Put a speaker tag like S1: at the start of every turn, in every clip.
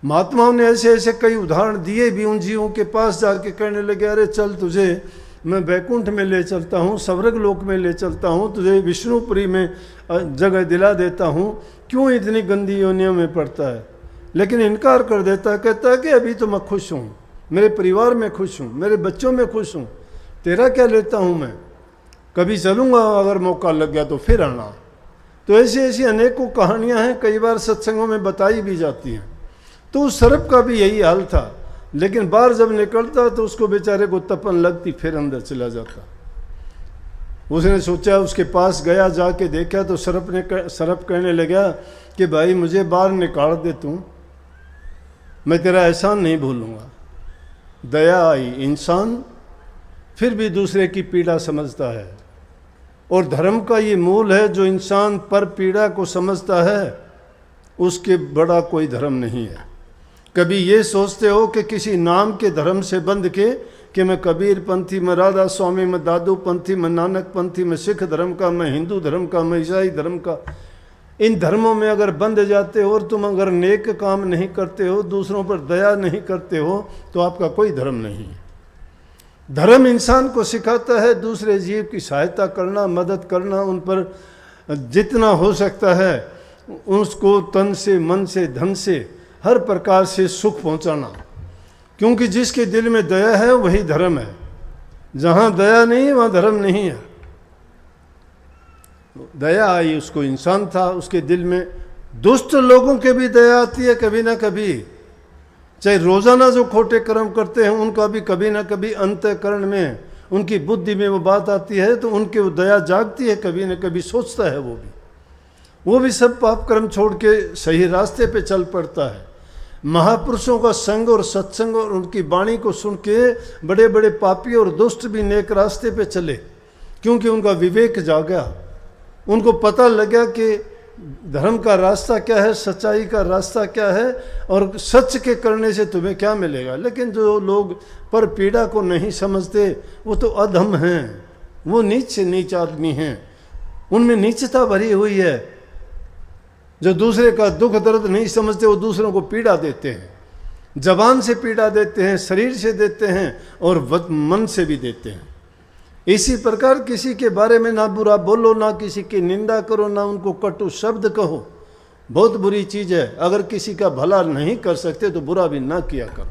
S1: महात्माओं ने ऐसे ऐसे कई उदाहरण दिए भी। उन जीवों के पास जाके कहने लगे, अरे चल तुझे मैं वैकुंठ में ले चलता हूँ, स्वर्ग लोक में ले चलता हूँ, तुझे विष्णुपुरी में जगह दिला देता हूँ, क्यों इतनी गंदी योनियों में पड़ता है। लेकिन इनकार कर देता है, कहता है कि अभी तो मैं खुश हूँ, मेरे परिवार में खुश हूँ, मेरे बच्चों में खुश हूँ, तेरा क्या लेता हूँ मैं, कभी चलूँगा, अगर मौका लग गया तो फिर आना। तो ऐसी ऐसी अनेकों कहानियाँ हैं, कई बार सत्संगों में बताई भी जाती हैं। तो उस सर्प का भी यही हाल था, लेकिन बाहर जब निकलता तो उसको बेचारे को तपन लगती, फिर अंदर चला जाता। उसने सोचा, उसके पास गया, जाके देखा तो सर्प कहने लगा कि भाई मुझे बाहर निकाल दे तू, मैं तेरा एहसान नहीं भूलूंगा। दया आई, इंसान फिर भी दूसरे की पीड़ा समझता है, और धर्म का ये मूल है, जो इंसान पर पीड़ा को समझता है उसके बड़ा कोई धर्म नहीं है। कभी ये सोचते हो कि किसी नाम के धर्म से बंध के कि मैं कबीर पंथी, मैं राधा स्वामी, मैं दादू पंथी, मैं नानक पंथी, मैं सिख धर्म का, मैं हिंदू धर्म का, मैं ईसाई धर्म का, इन धर्मों में अगर बंध जाते हो और तुम अगर नेक काम नहीं करते हो, दूसरों पर दया नहीं करते हो, तो आपका कोई धर्म नहीं है। धर्म इंसान को सिखाता है दूसरे जीव की सहायता करना, मदद करना, उन पर जितना हो सकता है उसको तन से, मन से, धन से, हर प्रकार से सुख पहुंचाना। क्योंकि जिसके दिल में दया है वही धर्म है, जहां दया नहीं है वहां धर्म नहीं है। दया आई, उसको इंसान था, उसके दिल में दुष्ट लोगों के भी दया आती है कभी ना कभी। चाहे रोजाना जो खोटे कर्म करते हैं उनका भी कभी ना कभी अंतःकरण में, उनकी बुद्धि में वो बात आती है, तो उनके वो दया जागती है, कभी ना कभी सोचता है वो भी सब पाप कर्म छोड़ के सही रास्ते पे चल पड़ता है। महापुरुषों का संग और सत्संग और उनकी वाणी को सुन के बड़े बड़े पापी और दुष्ट भी नेक रास्ते पे चले, क्योंकि उनका विवेक जागा, उनको पता लगा कि धर्म का रास्ता क्या है, सच्चाई का रास्ता क्या है, और सच के करने से तुम्हें क्या मिलेगा। लेकिन जो लोग पर पीड़ा को नहीं समझते वो तो अधम हैं, वो नीच से नीच आदमी हैं, उनमें नीचता भरी हुई है। जो दूसरे का दुख दर्द नहीं समझते वो दूसरों को पीड़ा देते हैं, जबान से पीड़ा देते हैं, शरीर से देते हैं और मन से भी देते हैं। इसी प्रकार किसी के बारे में ना बुरा बोलो, ना किसी की निंदा करो, ना उनको कटु शब्द कहो, बहुत बुरी चीज़ है। अगर किसी का भला नहीं कर सकते तो बुरा भी ना किया करो,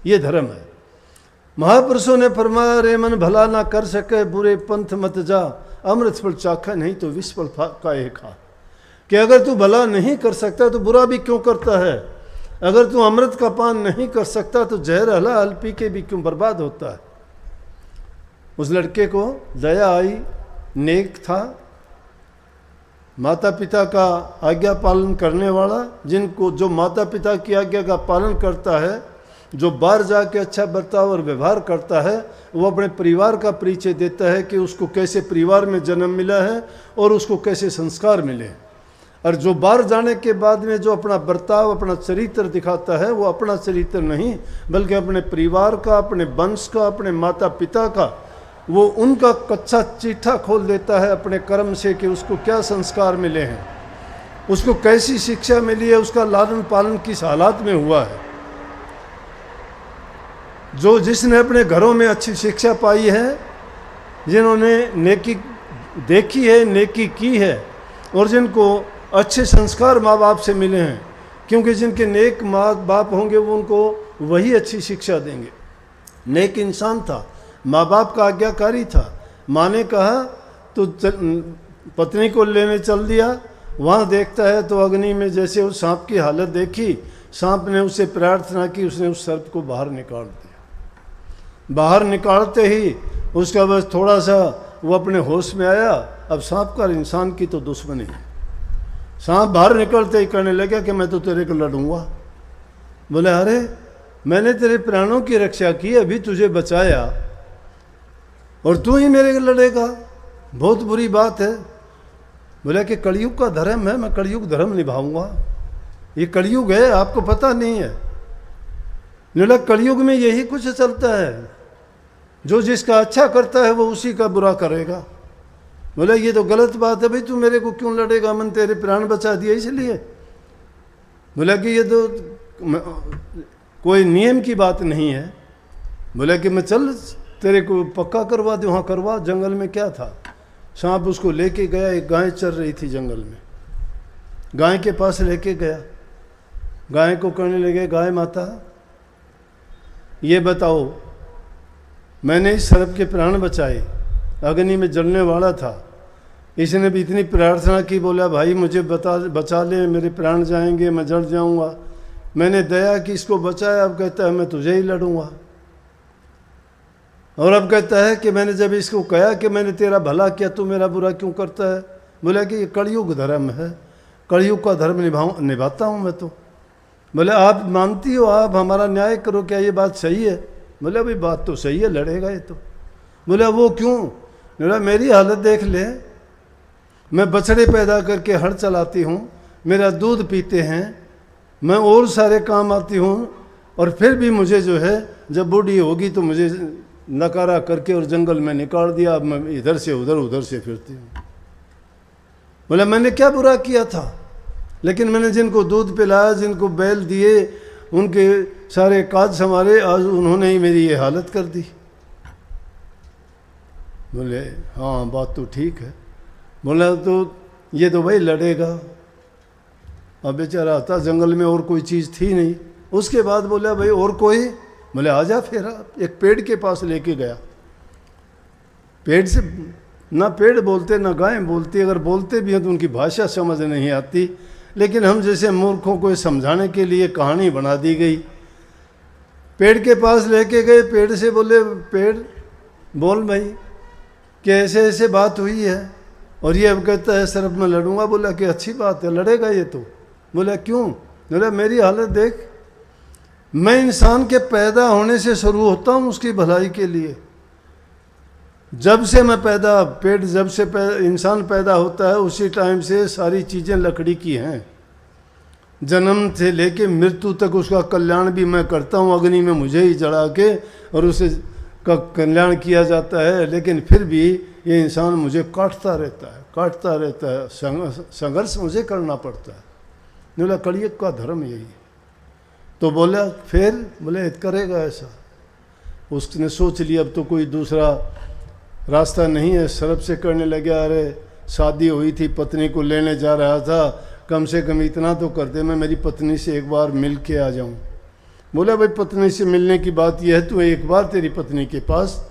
S1: ये धर्म है। महापुरुषों ने फरमाया, रे मन भला ना कर सके बुरे पंथ मत जा, अमृत फल चाखा नहीं तो विष फल काहे खा। कि अगर तू भला नहीं कर सकता तो बुरा भी क्यों करता है, अगर तू अमृत का पान नहीं कर सकता तो जहर हला हल पी के भी क्यों बर्बाद होता है। उस लड़के को दया आई, नेक था, माता पिता का आज्ञा पालन करने वाला, जिनको जो माता पिता की आज्ञा का पालन करता है, जो बाहर जाके अच्छा बर्ताव और व्यवहार करता है, वो अपने परिवार का परिचय देता है कि उसको कैसे परिवार में जन्म मिला है और उसको कैसे संस्कार मिले। और जो बाहर जाने के बाद में जो अपना बर्ताव, अपना चरित्र दिखाता है, वो अपना चरित्र नहीं बल्कि अपने परिवार का, अपने वंश का, अपने माता पिता का, वो उनका कच्चा चिट्ठा खोल देता है अपने कर्म से कि उसको क्या संस्कार मिले हैं, उसको कैसी शिक्षा मिली है, उसका लालन पालन किस हालात में हुआ है। जो जिसने अपने घरों में अच्छी शिक्षा पाई है, जिन्होंने नेकी देखी है, नेकी की है, और जिनको अच्छे संस्कार माँ बाप से मिले हैं, क्योंकि जिनके नेक माँ बाप होंगे वो उनको वही अच्छी शिक्षा देंगे। नेक इंसान था, माँ बाप का आज्ञाकारी था, माँ ने कहा तो पत्नी को लेने चल दिया, वहाँ देखता है तो अग्नि में जैसे उस सांप की हालत देखी, सांप ने उसे प्रार्थना की, उसने उस सर्प को बाहर निकाल दिया। बाहर निकालते ही उसका बस थोड़ा सा वो अपने होश में आया, अब सांप का इंसान की तो दुश्मनी है। सांप बाहर निकलते ही कहने लगा कि मैं तो तेरे को लड़ूंगा। बोले, अरे मैंने तेरे प्राणों की रक्षा की, अभी तुझे बचाया और तू ही मेरे को लड़ेगा, बहुत बुरी बात है। बोला कि कलयुग का धर्म है, मैं कलयुग धर्म निभाऊंगा, ये कलयुग है, आपको पता नहीं है। बोला कलयुग में यही कुछ चलता है, जो जिसका अच्छा करता है वो उसी का बुरा करेगा। बोला ये तो गलत बात है भाई, तू मेरे को क्यों लड़ेगा, मैंने तेरे प्राण बचा दिया इसलिए। बोला कि ये तो कोई नियम की बात नहीं है। बोला कि मैं चल तेरे को पक्का करवा दूँ। हाँ करवा। जंगल में क्या था, सांप उसको लेके गया, एक गाय चर रही थी जंगल में, गाय के पास लेके गया। गाय को कहने लगे, गाय माता ये बताओ, मैंने इस सर्प के प्राण बचाए, अग्नि में जलने वाला था, इसने भी इतनी प्रार्थना की, बोला भाई मुझे बचा ले, मेरे प्राण जाएंगे, मैं जल जाऊंगा। मैंने दया की, इसको बचाया, अब कहता है मैं तुझे ही लड़ूंगा। और अब कहता है कि मैंने जब इसको कहा कि मैंने तेरा भला किया, तू मेरा बुरा क्यों करता है। बोला कि ये कलयुग धर्म है, कलयुग का धर्म निभाता हूँ मैं तो। बोले आप मानती हो, आप हमारा न्याय करो, क्या ये बात सही है। बोले भाई बात तो सही है, लड़ेगा ये तो। बोला वो क्यों। बोला मेरी हालत देख ले, मैं बछड़े पैदा करके हड़ चलाती हूँ, मेरा दूध पीते हैं, मैं और सारे काम आती हूँ, और फिर भी मुझे जो है जब बूढ़ी होगी तो मुझे नकारा करके और जंगल में निकाल दिया। अब मैं इधर से उधर से फिरती हूँ। बोला मैंने क्या बुरा किया था, लेकिन मैंने जिनको दूध पिलाया, जिनको बैल दिए, उनके सारे काज संभाले, आज उन्होंने ही मेरी ये हालत कर दी। बोले हाँ बात तो ठीक है। बोला तो ये तो भाई लड़ेगा। अब बेचारा था, जंगल में और कोई चीज़ थी नहीं। उसके बाद बोला भाई और कोई। बोले आ जा फिर। एक पेड़ के पास लेके गया। पेड़ से ना पेड़ बोलते ना गाय बोलती, अगर बोलते भी हैं तो उनकी भाषा समझ नहीं आती, लेकिन हम जैसे मूर्खों को समझाने के लिए कहानी बना दी गई। पेड़ के पास लेके गए, पेड़ से बोले पेड़ बोल भाई कि ऐसे ऐसे बात हुई है, और ये अब कहता है सिर्फ मैं लड़ूंगा। बोला कि अच्छी बात है, लड़ेगा ये तो। बोला क्यों। बोला मेरी हालत देख, मैं इंसान के पैदा होने से शुरू होता हूँ उसकी भलाई के लिए। जब से मैं जब से इंसान पैदा होता है उसी टाइम से सारी चीज़ें लकड़ी की हैं। जन्म से लेके मृत्यु तक उसका कल्याण भी मैं करता हूँ, अग्नि में मुझे ही जला के और उसे का कल्याण किया जाता है, लेकिन फिर भी ये इंसान मुझे काटता रहता है, संघर्ष मुझे करना पड़ता है। बोला कलयुग का धर्म यही है। तो बोला फिर, बोले करेगा ऐसा। उसने सोच लिया अब तो कोई दूसरा रास्ता नहीं है। सर्प से करने लगे, अरे शादी हुई थी, पत्नी को लेने जा रहा था, कम से कम इतना तो कर दे, मैं मेरी पत्नी से एक बार मिल के आ जाऊं। बोला भाई पत्नी से मिलने की बात यह है, तू एक बार तेरी पत्नी के पास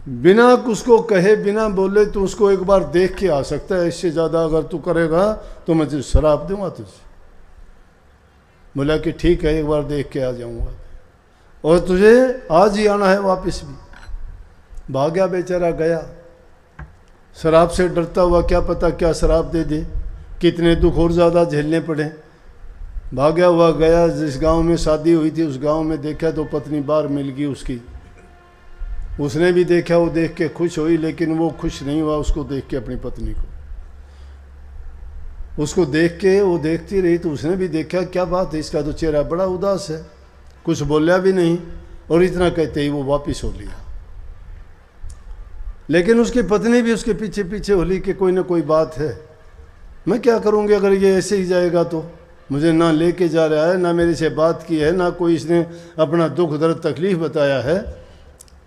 S1: बिना उसको कहे बिना बोले तो उसको एक बार देख के आ सकता है, इससे ज़्यादा अगर तू करेगा तो मैं तुझे शराब दूंगा तुझे। बोला कि ठीक है एक बार देख के आ जाऊंगा, और तुझे आज ही आना है वापस भी। भाग्या बेचारा गया, शराब से डरता हुआ, क्या पता क्या शराब दे दे, कितने दुख और ज़्यादा झेलने पड़े। भाग्या हुआ गया, जिस गांव में शादी हुई थी उस गांव में देखा तो पत्नी बाहर मिल गई उसकी। उसने भी देखा, वो देख के खुश हुई, लेकिन वो खुश नहीं हुआ उसको देख के, अपनी पत्नी को। उसको देख के वो देखती रही तो उसने भी देखा क्या बात है, इसका तो चेहरा बड़ा उदास है, कुछ बोला भी नहीं, और इतना कहते ही वो वापिस हो लिया। लेकिन उसकी पत्नी भी उसके पीछे पीछे होली कि कोई ना कोई बात है, मैं क्या करूँगी अगर ये ऐसे ही जाएगा तो। मुझे ना लेके जा रहा है, ना मेरे से बात की है, ना कोई इसने अपना दुख दर्द तकलीफ बताया है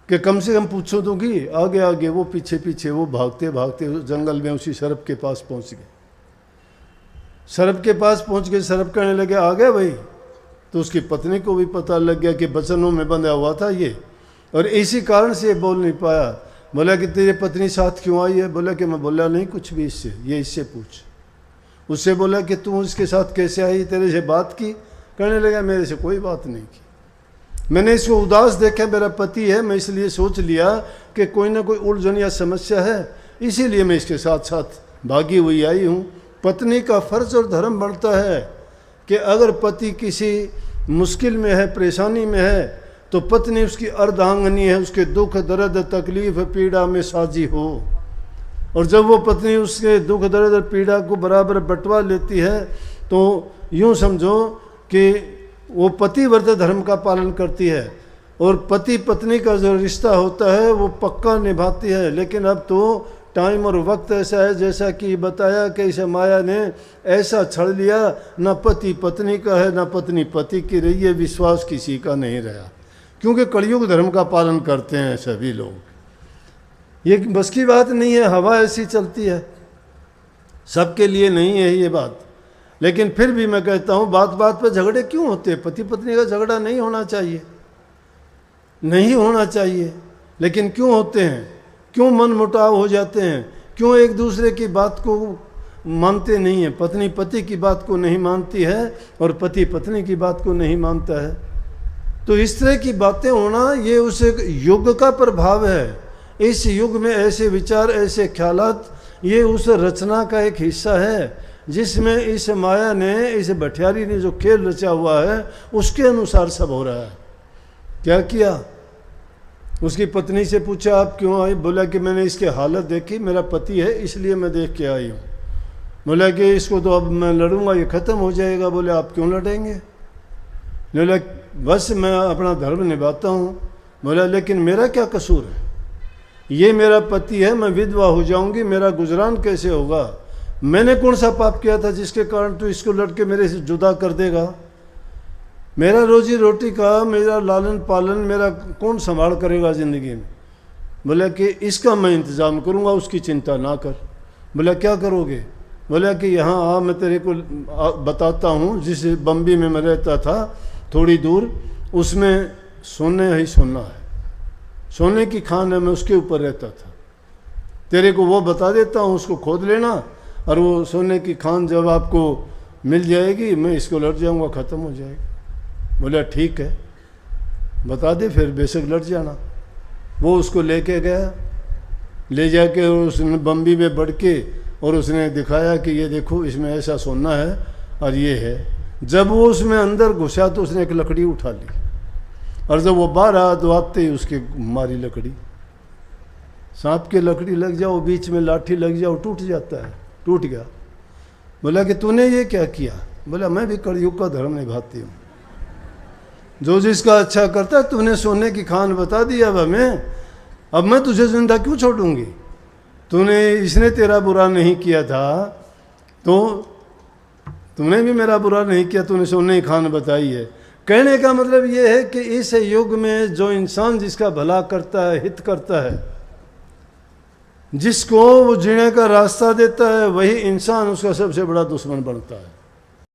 S1: कि कम से कम पूछो तो कि। आगे आगे वो पीछे पीछे वो भागते भागते जंगल में उसी सर्प के पास पहुँच गए। सर्प के पास पहुँच के सर्प कहने लगे आ गया भाई। तो उसकी पत्नी को भी पता लग गया कि बचनों में बंधा हुआ था ये, और इसी कारण से बोल नहीं पाया। बोला कि तेरी पत्नी साथ क्यों आई है। बोला कि मैं बोला नहीं कुछ भी इससे, ये इससे पूछ। उससे बोला कि तू उसके साथ कैसे आई, तेरे से बात की। कहने लगा मेरे से कोई बात नहीं की, मैंने इसको उदास देखा, मेरा पति है, मैं इसलिए सोच लिया कि कोई ना कोई उलझन या समस्या है, इसीलिए मैं इसके साथ साथ भागी हुई आई हूँ। पत्नी का फर्ज और धर्म बनता है कि अगर पति किसी मुश्किल में है, परेशानी में है, तो पत्नी उसकी अर्धांगनी है, उसके दुख दर्द तकलीफ पीड़ा में साझी हो। और जब वो पत्नी उसके दुख दर्द और पीड़ा को बराबर बंटवा लेती है तो यूँ समझो कि वो पतिव्रत धर्म का पालन करती है, और पति पत्नी का जो रिश्ता होता है वो पक्का निभाती है। लेकिन अब तो टाइम और वक्त ऐसा है जैसा कि बताया कि इसे माया ने ऐसा छड़ लिया, न पति पत्नी का है न पत्नी पति की रही है, विश्वास किसी का नहीं रहा, क्योंकि कलयुग धर्म का पालन करते हैं सभी लोग। ये बस की बात नहीं है, हवा ऐसी चलती है, सबके लिए नहीं है ये बात। लेकिन फिर भी मैं कहता हूँ बात बात पर झगड़े क्यों होते हैं? पति पत्नी का झगड़ा नहीं होना चाहिए, नहीं होना चाहिए, लेकिन क्यों होते हैं? क्यों मन मुटाव हो जाते हैं? क्यों एक दूसरे की बात को मानते नहीं हैं? पत्नी पति की बात को नहीं मानती है और पति पत्नी की बात को नहीं मानता है। तो इस तरह की बातें होना ये उस युग का प्रभाव है। इस युग में ऐसे विचार, ऐसे ख्यालात, ये उस रचना का एक हिस्सा है जिसमें इस माया ने, इस भठियारी ने जो खेल रचा हुआ है उसके अनुसार सब हो रहा है। क्या किया? उसकी पत्नी से पूछा आप क्यों आई? बोला कि मैंने इसकी हालत देखी, मेरा पति है इसलिए मैं देख के आई हूँ। बोला कि इसको तो अब मैं लड़ूंगा, ये ख़त्म हो जाएगा। बोले आप क्यों लड़ेंगे? बोला बस मैं अपना धर्म निभाता हूँ। बोला लेकिन मेरा क्या कसूर है? ये मेरा पति है, मैं विधवा हो जाऊंगी, मेरा गुजरान कैसे होगा? मैंने कौन सा पाप किया था जिसके कारण तू इसको लड़के मेरे से जुदा कर देगा? मेरा रोजी रोटी का, मेरा लालन पालन मेरा कौन संभाल करेगा ज़िंदगी में? बोला कि इसका मैं इंतज़ाम करूँगा, उसकी चिंता ना कर। बोला क्या करोगे? बोला कि यहाँ आ, मैं तेरे को बताता हूँ, जिस बम्बी में मैं रहता था थोड़ी दूर, उसमें सोने ही सोना है, सोने की खान है, मैं उसके ऊपर रहता था। तेरे को वो बता देता हूँ, उसको खोद लेना और वो सोने की खान जब आपको मिल जाएगी मैं इसको लड़ जाऊँगा, ख़त्म हो जाएगा। बोला ठीक है बता दे, फिर बेशक लड़ जाना। वो उसको लेके गया, ले जाके उसने बम्बी में बढ़ के और उसने दिखाया कि ये देखो इसमें ऐसा सोना है और ये है। जब वो उसमें अंदर घुसा तो उसने एक लकड़ी उठा ली और जब वो बाहर आया तो आते ही उसके मारी लकड़ी। सांप के लकड़ी लग जाओ, बीच में लाठी लग जाओ, टूट जाता है, टूट गया। बोला कि तूने ये क्या किया? बोला मैं भी कलयुग का धर्म निभाती हूँ, जो जिसका अच्छा करता है। तूने सोने की खान बता दी अब हमें, अब मैं तुझे जिंदा क्यों छोड़ूंगी? तूने, इसने तेरा बुरा नहीं किया था तो तूने भी मेरा बुरा नहीं किया, तूने सोने की खान बताई है। कहने का मतलब ये है कि इस युग में जो इंसान जिसका भला करता है, हित करता है, जिसको वो जीने का रास्ता देता है, वही इंसान उसका सबसे बड़ा दुश्मन बनता है।